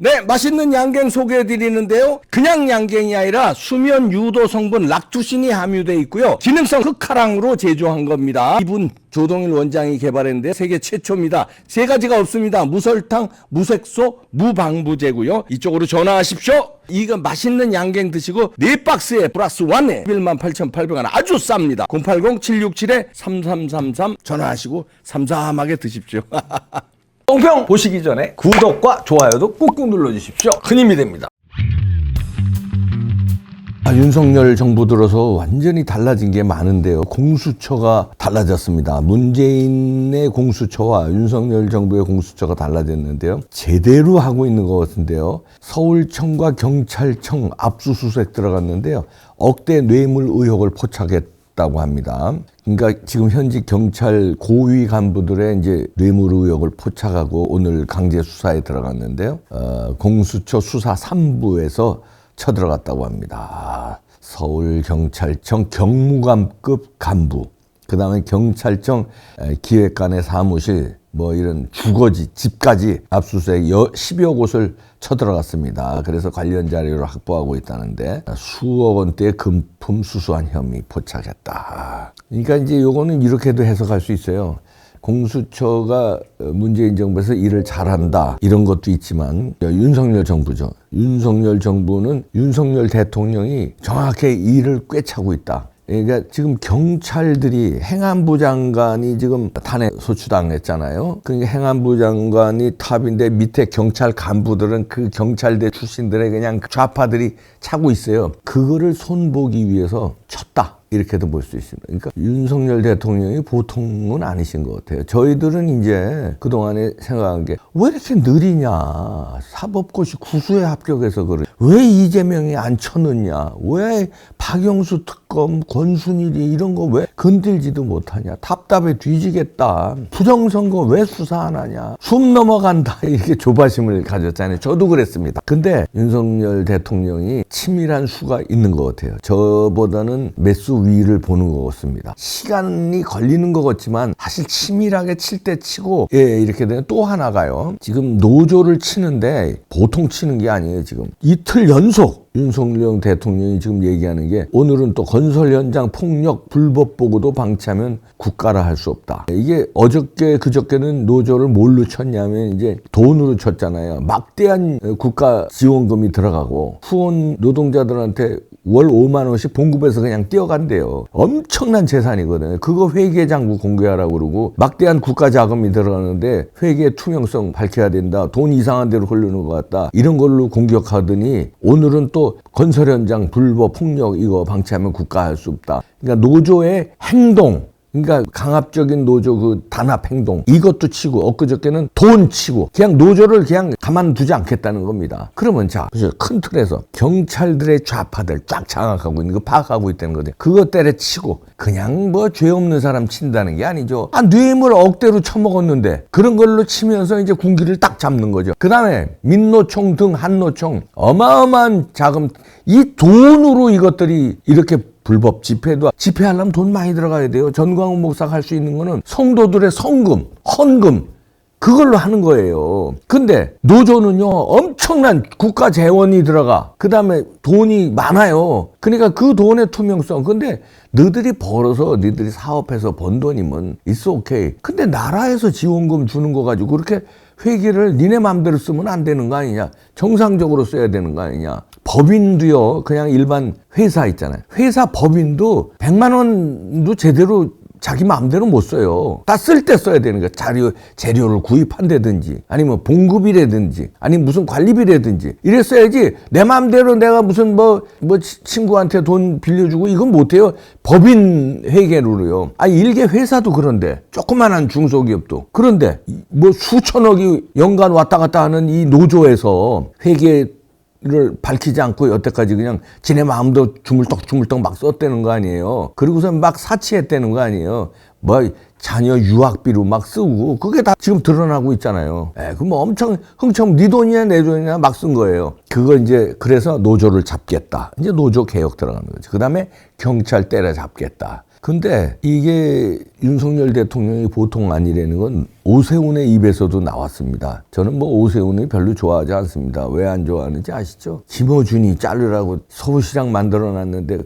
네, 맛있는 양갱 소개해드리는데요. 그냥 양갱이 아니라 수면 유도 성분 락투신이 함유되어 있고요. 기능성 흑화랑으로 제조한 겁니다. 이분 조동일 원장이 개발했는데 세계 최초입니다. 세 가지가 없습니다. 무설탕, 무색소, 무방부제고요. 이쪽으로 전화하십시오. 이거 맛있는 양갱 드시고 4박스에 플러스 1에 118,800원 아주 쌉니다. 080-767-3333 전화하시고 삼삼하게 드십시오. 똥평 보시기 전에 구독과 좋아요도 꾹꾹 눌러주십시오. 큰 힘이 됩니다. 윤석열 정부 들어서 완전히 달라진 게 많은데요. 공수처가 달라졌습니다. 문재인의 공수처와 윤석열 정부의 공수처가 달라졌는데요. 제대로 하고 있는 것 같은데요. 서울청과 경찰청 압수수색 들어갔는데요. 억대 뇌물 의혹을 포착했다고 합니다. 그러니까 지금 현직 경찰 고위 간부들의 이제 뇌물 의혹을 포착하고 오늘 강제 수사에 들어갔는데요. 공수처 수사 3부에서 쳐들어갔다고 합니다. 서울경찰청 경무관급 간부, 그 다음에 경찰청 기획관의 사무실, 뭐 이런 주거지, 집까지 압수수색 10여 곳을 쳐들어갔습니다. 그래서 관련 자료를 확보하고 있다는데 수억 원대의 금품 수수한 혐의 포착했다. 그러니까 이제 요거는 이렇게도 해석할 수 있어요. 공수처가 문재인 정부에서 일을 잘한다 이런 것도 있지만 윤석열 정부죠. 윤석열 정부는 윤석열 대통령이 정확히 일을 꿰차고 있다. 그러니까 지금 경찰들이 행안부 장관이 지금 탄핵 소추당했잖아요. 그러니까 행안부 장관이 탑인데 밑에 경찰 간부들은 그 경찰대 출신들의 그냥 좌파들이 차고 있어요. 그거를 손보기 위해서 쳤다. 이렇게도 볼 수 있습니다. 그러니까 윤석열 대통령이 보통은 아니신 것 같아요. 저희들은 이제 그동안에 생각한 게 왜 이렇게 느리냐. 사법고시 구수에 합격해서 그래. 왜 이재명이 안 쳐넣냐. 왜 박영수 특검, 권순일이 이런 거 왜 건들지도 못하냐. 답답해 뒤지겠다. 부정선거 왜 수사 안 하냐. 숨 넘어간다. 이렇게 조바심을 가졌잖아요. 저도 그랬습니다. 근데 윤석열 대통령이 치밀한 수가 있는 것 같아요. 저보다는 몇 수 위를 보는 것 같습니다. 시간이 걸리는 것 같지만 사실 치밀하게 칠 때 치고 이렇게 되면 또 하나가요. 지금 노조를 치는데 보통 치는 게 아니에요. 지금 이틀 연속 윤석열 대통령이 지금 얘기하는 게 오늘은 또 건설 현장 폭력 불법 보고도 방치하면 국가라 할 수 없다. 이게 어저께 그저께는 노조를 뭘로 쳤냐면 이제 돈으로 쳤잖아요. 막대한 국가 지원금이 들어가고 후원 노동자들한테 월 5만 원씩 봉급해서 그냥 뛰어간대요. 엄청난 재산이거든요. 그거 회계장부 공개하라고 그러고 막대한 국가 자금이 들어가는데 회계 투명성 밝혀야 된다. 돈 이상한 데로 흐르는 것 같다. 이런 걸로 공격하더니 오늘은 또 건설 현장 불법 폭력 이거 방치하면 국가 할 수 없다. 그러니까 노조의 행동, 그러니까 강압적인 노조 그 단합 행동 이것도 치고 엊그저께는 돈 치고 그냥 노조를 그냥 가만두지 않겠다는 겁니다. 그러면 자, 큰 틀에서 경찰들의 좌파들 쫙 장악하고 있는 거 파악하고 있다는 거죠. 그것 때려치고 그냥 뭐 죄 없는 사람 친다는 게 아니죠. 뇌물 억대로 처먹었는데 그런 걸로 치면서 이제 군기를 딱 잡는 거죠. 그 다음에 민노총 등 한노총 어마어마한 자금 이 돈으로 이것들이 이렇게 불법 집회도 집회하려면 돈 많이 들어가야 돼요. 전광훈 목사가 할 수 있는 거는 성도들의 성금, 헌금 그걸로 하는 거예요. 근데 노조는요 엄청난 국가 재원이 들어가. 그 다음에 돈이 많아요. 그러니까 그 돈의 투명성. 근데 너희들이 벌어서 너희들이 사업해서 번 돈이면 it's okay. 근데 나라에서 지원금 주는 거 가지고 그렇게 회계를 니네 맘대로 쓰면 안 되는 거 아니냐. 정상적으로 써야 되는 거 아니냐. 법인도요 그냥 일반 회사 있잖아요. 회사 법인도 100만 원도 제대로 자기 마음대로 못 써요. 다 쓸 때 써야 되는 거야. 재료를 구입한다든지 아니면 봉급이라든지 아니면 무슨 관리비라든지 이랬어야지 내 마음대로 내가 무슨 뭐 친구한테 돈 빌려주고 이건 못해요. 법인 회계로요. 일개 회사도 그런데 조그만한 중소기업도 그런데 뭐 수천억이 연간 왔다 갔다 하는 이 노조에서 회계 를 밝히지 않고 여태까지 그냥 지네 마음대로 주물떡 막 썼다는 거 아니에요. 그리고서 막 사치했다는 거 아니에요. 뭐 자녀 유학비로 막 쓰고 그게 다 지금 드러나고 있잖아요. 그럼 뭐 엄청 흥청 네 돈이냐 내 돈이냐 막 쓴 거예요. 그거 이제 그래서 노조를 잡겠다. 이제 노조 개혁 들어가는 거죠. 그 다음에 경찰 때려잡겠다. 근데 이게 윤석열 대통령이 보통 아니라는 건 오세훈의 입에서도 나왔습니다. 저는 뭐 오세훈이 별로 좋아하지 않습니다. 왜 안 좋아하는지 아시죠? 김어준이 자르라고 서울시장 만들어놨는데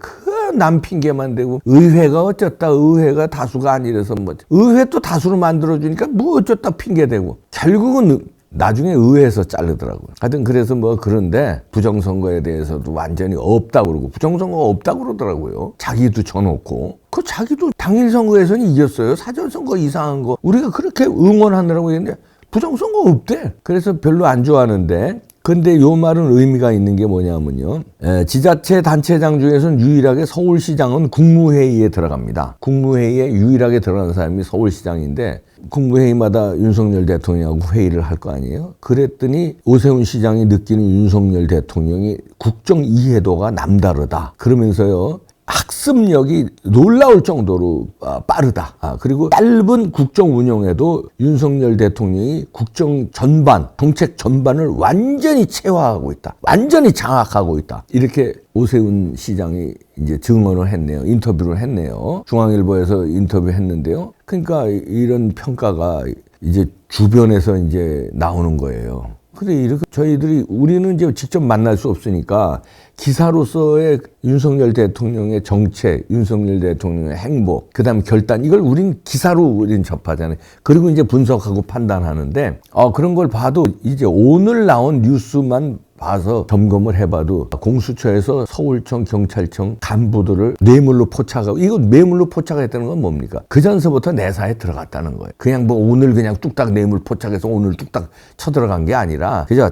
남 핑계만 대고 의회가 어쩌다 의회가 다수가 아니라서 뭐 의회 또 다수로 만들어주니까 뭐 어쩌다 핑계대고 결국은 나중에 의회에서 자르더라고요. 하여튼 그래서 뭐 그런데 부정선거에 대해서도 완전히 없다고 그러고 부정선거가 없다고 그러더라고요. 자기도 져놓고 그 자기도 당일 선거에서는 이겼어요. 사전선거 이상한 거 우리가 그렇게 응원하느라고 했는데 부정선거 없대. 그래서 별로 안 좋아하는데 근데 요 말은 의미가 있는 게 뭐냐면요. 지자체 단체장 중에서는 유일하게 서울시장은 국무회의에 들어갑니다. 국무회의에 유일하게 들어가는 사람이 서울시장인데 국무회의마다 윤석열 대통령하고 회의를 할 거 아니에요. 그랬더니 오세훈 시장이 느끼는 윤석열 대통령이 국정 이해도가 남다르다. 그러면서요. 학습력이 놀라울 정도로 빠르다. 그리고 짧은 국정 운영에도 윤석열 대통령이 국정 전반, 정책 전반을 완전히 체화하고 있다. 완전히 장악하고 있다. 이렇게 오세훈 시장이 이제 증언을 했네요. 인터뷰를 했네요. 중앙일보에서 인터뷰했는데요. 그러니까 이런 평가가 이제 주변에서 이제 나오는 거예요. 근데 이렇게 저희들이 우리는 이제 직접 만날 수 없으니까 기사로서의 윤석열 대통령의 정책, 윤석열 대통령의 행보, 그다음 결단 이걸 우린 기사로 우린 접하잖아요. 그리고 이제 분석하고 판단하는데 그런 걸 봐도 이제 오늘 나온 뉴스만 봐서 점검을 해봐도 공수처에서 서울청, 경찰청 간부들을 뇌물로 포착하고 이거 뇌물로 포착했다는 건 뭡니까? 그 전서부터 내사에 들어갔다는 거예요. 그냥 뭐 오늘 그냥 뚝딱 뇌물 포착해서 오늘 뚝딱 쳐들어간 게 아니라 그저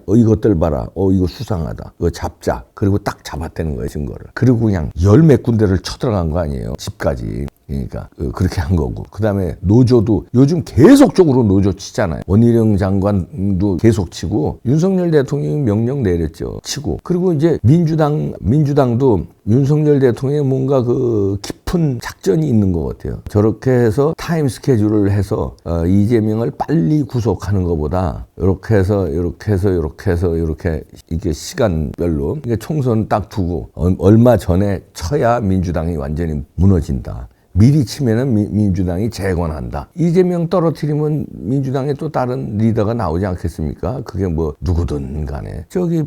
이것들 봐라. 이거 수상하다. 이거 잡자. 그리고 딱 잡았다는 거예요, 증거를. 그리고 그냥 열 몇 군데를 쳐들어간 거 아니에요. 집까지. 그러니까 그렇게 한 거고 그다음에 노조도 요즘 계속적으로 노조 치잖아요. 원희룡 장관도 계속 치고 윤석열 대통령이 명령 내렸죠. 치고 그리고 이제 민주당도 윤석열 대통령의 뭔가 그 깊은 작전이 있는 것 같아요. 저렇게 해서 타임 스케줄을 해서 이재명을 빨리 구속하는 것보다 이렇게 해서 이렇게 이게 시간별로 이게 총선 딱 두고 얼마 전에 쳐야 민주당이 완전히 무너진다. 미리 치면은 민주당이 재건한다. 이재명 떨어뜨리면 민주당에 또 다른 리더가 나오지 않겠습니까? 그게 뭐 누구든 간에. 저기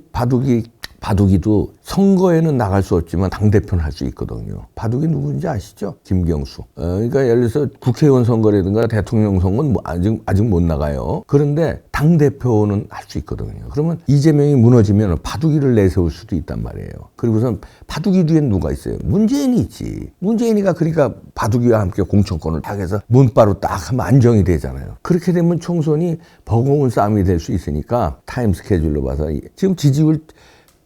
바둑이도 선거에는 나갈 수 없지만 당대표는 할 수 있거든요. 바둑이 누군지 아시죠? 김경수. 그러니까 예를 들어서 국회의원 선거라든가 대통령 선거는 뭐 아직 못 나가요. 그런데 당대표는 할 수 있거든요. 그러면 이재명이 무너지면 바둑이를 내세울 수도 있단 말이에요. 그리고선 바둑이 뒤엔 누가 있어요? 문재인이 있지. 문재인이가 그러니까 바둑이와 함께 공천권을 딱 해서 문바로 딱 하면 안정이 되잖아요. 그렇게 되면 총선이 버거운 싸움이 될 수 있으니까 타임 스케줄로 봐서 지금 지지율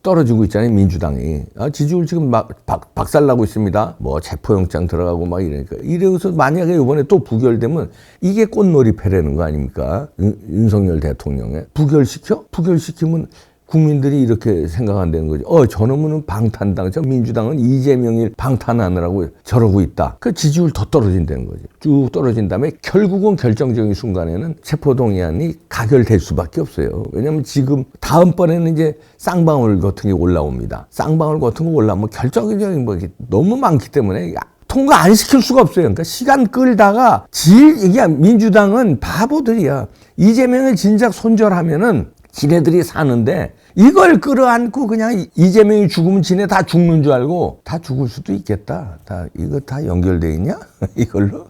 떨어지고 있잖아요, 민주당이. 지지율 지금 막 박살나고 있습니다. 뭐 체포영장 들어가고 막 이러니까. 이래서 만약에 이번에 또 부결되면 이게 꽃놀이패라는 거 아닙니까? 윤석열 대통령의. 부결시키면 국민들이 이렇게 생각한다는 거죠. 저놈은 방탄당, 저 민주당은 이재명을 방탄하느라고 저러고 있다. 그 지지율 더 떨어진다는 거죠. 쭉 떨어진 다음에 결국은 결정적인 순간에는 체포동의안이 가결될 수밖에 없어요. 왜냐하면 지금 다음번에는 이제 쌍방울 같은 게 올라옵니다. 쌍방울 같은 거 올라오면 결정적인 뭐 너무 많기 때문에 통과 안 시킬 수가 없어요. 그러니까 시간 끌다가 이게 민주당은 바보들이야. 이재명을 진작 손절하면은 지네들이 사는데 이걸 끌어안고 그냥 이재명이 죽으면 지네 다 죽는 줄 알고 다 죽을 수도 있겠다. 이거 다 연결돼 있냐? 이걸로?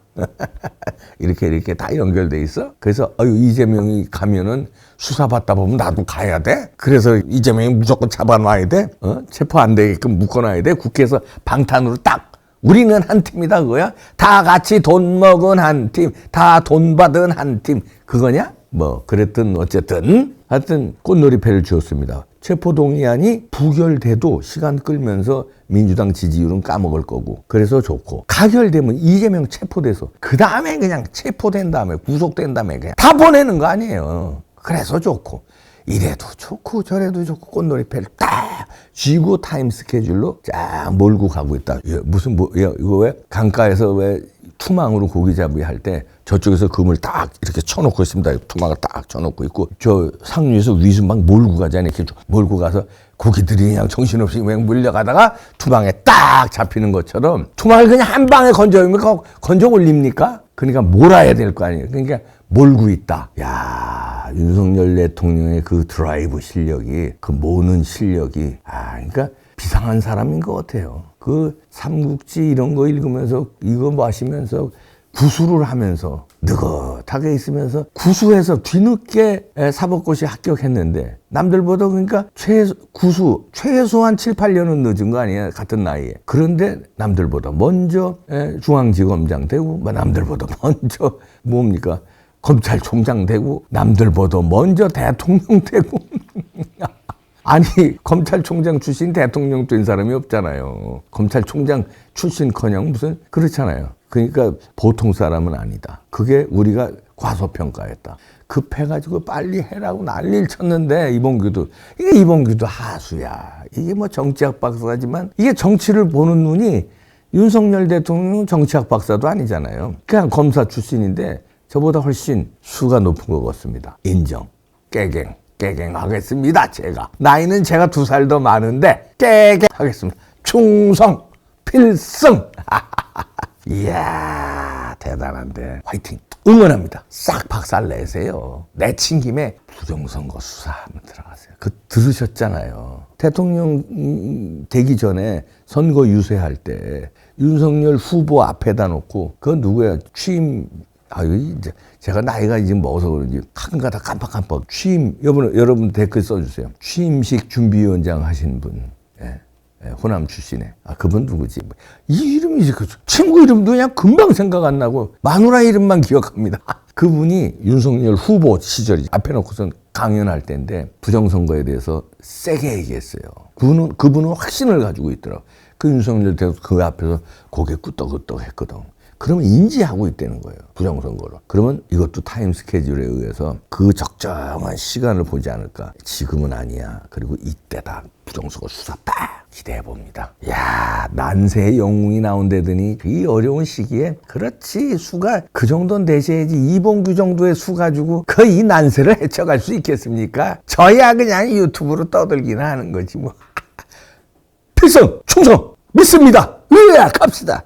이렇게 다 연결돼 있어? 그래서 이재명이 가면은 수사받다 보면 나도 가야 돼? 그래서 이재명이 무조건 잡아놔야 돼? 체포 안 되게끔 묶어놔야 돼? 국회에서 방탄으로 딱 우리는 한 팀이다 그거야? 다 같이 돈 먹은 한 팀, 다 돈 받은 한 팀 그거냐? 뭐 그랬든 어쨌든 하여튼 꽃놀이패를 주었습니다. 체포동의안이 부결돼도 시간 끌면서 민주당 지지율은 까먹을 거고 그래서 좋고 가결되면 이재명 체포돼서 그 다음에 그냥 체포된 다음에 구속된 다음에 그냥 다 보내는 거 아니에요. 그래서 좋고 이래도 좋고 저래도 좋고 꽃놀이패를 딱 쥐고 타임 스케줄로 쫙 몰고 가고 있다. 이거 왜 강가에서 왜 투망으로 고기잡이 할 때 저쪽에서 금을 딱 이렇게 쳐놓고 있습니다. 투막을 딱 쳐놓고 있고 저 상류에서 위에서 막 몰고 가잖아요. 이렇게 몰고 가서 고기들이 그냥 정신없이 그냥 물려가다가 투망에 딱 잡히는 것처럼 투망을 그냥 한 방에 건져 올립니까? 그러니까 몰아야 될 거 아니에요. 그러니까 몰고 있다. 야, 윤석열 대통령의 그 드라이브 실력이, 그 모는 실력이, 그러니까 비상한 사람인 것 같아요. 그 삼국지 이런 거 읽으면서 이거 마시면서 구수를 하면서 느긋하게 있으면서 구수해서 뒤늦게 사법고시 합격했는데 남들보다 그러니까 최소한 7, 8년은 늦은 거 아니에요. 같은 나이에. 그런데 남들보다 먼저 중앙지검장 되고 남들보다 먼저 뭡니까? 검찰총장 되고 남들보다 먼저 대통령 되고 아니 검찰총장 출신 대통령 된 사람이 없잖아요. 검찰총장 출신커녕 무슨 그렇잖아요. 그러니까 보통 사람은 아니다. 그게 우리가 과소평가했다. 급해가지고 빨리 해라고 난리를 쳤는데 이봉규도 하수야. 이게 뭐 정치학 박사지만 이게 정치를 보는 눈이 윤석열 대통령은 정치학 박사도 아니잖아요. 그냥 검사 출신인데 저보다 훨씬 수가 높은 것 같습니다. 인정. 깨갱하겠습니다. 제가. 나이는 제가 2살 더 많은데 깨갱하겠습니다. 충성 필승. 이야 대단한데 화이팅 응원합니다. 싹 박살 내세요. 내친 김에 부정선거 수사 한번 들어가세요. 그 들으셨잖아요. 대통령 되기 전에 선거 유세할 때 윤석열 후보 앞에다 놓고 그건 누구야 취임 이제 제가 나이가 이제 먹어서 그런지 가끔가다 깜빡깜빡 취임 여러분 댓글 써주세요. 취임식 준비위원장 하신 분. 호남 출신에. 그분 누구지? 이 이름이 그 친구 이름도 그냥 금방 생각 안 나고 마누라 이름만 기억합니다. 그분이 윤석열 후보 시절이 앞에 놓고선 강연할 때인데 부정선거에 대해서 세게 얘기했어요. 그분은 확신을 가지고 있더라고. 그 윤석열 대통령 그 앞에서 고개 끄덕끄덕 했거든. 그러면 인지하고 있다는 거예요. 부정선거로. 그러면 이것도 타임 스케줄에 의해서 그 적정한 시간을 보지 않을까. 지금은 아니야. 그리고 이때다. 부정선거 수사 딱 기대해봅니다. 야 난세의 영웅이 나온다더니 이 어려운 시기에 그렇지 수가 그 정도는 되셔야지 이봉규 정도의 수 가지고 그 이 난세를 헤쳐갈 수 있겠습니까? 저야 그냥 유튜브로 떠들기나 하는 거지 뭐. 필승 충성 믿습니다. 갑시다.